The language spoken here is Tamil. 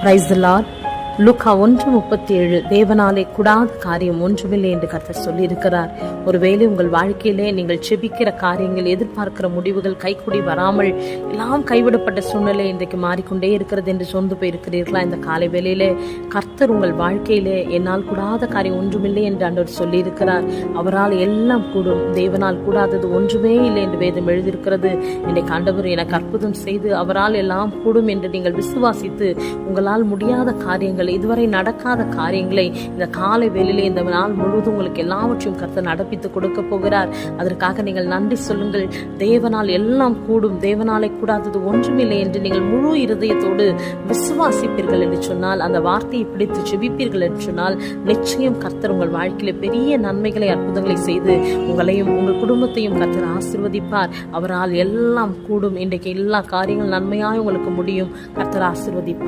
Praise the Lord. லூக்கா 1:37 தேவனாலே கூடாத காரியம் ஒன்றுமில்லை என்று கர்த்தர் சொல்லியிருக்கிறார். ஒருவேளை உங்கள் வாழ்க்கையிலே நீங்கள் செபிக்கிற காரியங்கள், எதிர்பார்க்கிற முடிவுகள் கைக்கூடி வராமல் எல்லாம் கைவிடப்பட்ட சூழ்நிலை இன்றைக்கு மாறிக்கொண்டே இருக்கிறது என்று சொந்து போயிருக்கிறீர்களா? இந்த காலை வேளையிலே கர்த்தர் உங்கள் வாழ்க்கையிலே என்னால் கூடாத காரியம் ஒன்றுமில்லை என்று ஆண்டவர் சொல்லியிருக்கிறார். அவரால் எல்லாம் கூடும், தேவனால் கூடாதது ஒன்றுமே இல்லை என்று வேதம் எழுதியிருக்கிறது. இன்றைக்கு ஆண்டவர் எனக்கு அற்புதம் செய்து அவரால் எல்லாம் கூடும் என்று நீங்கள் விசுவாசித்து உங்களால் முடியாத காரியங்கள், இதுவரை நடக்காத காரியங்களை இந்த காலை வேளையிலே இந்த நாள் முழுவதும் உங்களுக்கு எல்லாவற்றையும் கர்த்தர் நடப்பித்து கொடுக்க போகிறார். அதற்காக நீங்கள் நன்றி சொல்லுங்கள். தேவனால் எல்லாம் கூடும், தேவனாலே கூடாதது ஒன்றுமில்லை என்று நீங்கள் முழு இருதயத்தோடு விசுவாசிப்பீர்கள் என்று சொன்னால், அந்த வார்த்தையை பிடித்து செபிப்பீர்கள் என்று சொன்னால், நிச்சயம் கர்த்தர் உங்கள் வாழ்க்கையில பெரிய நன்மைகளை, அற்புதங்களை செய்து உங்களையும் உங்கள் குடும்பத்தையும் கர்த்தர் ஆசீர்வதிப்பார். அவரால் எல்லாம் கூடும். இன்றைக்கு எல்லா காரியங்கள் நன்மையாய் உங்களுக்கு முடியும். கர்த்தர் ஆசீர்வதிப்பார்.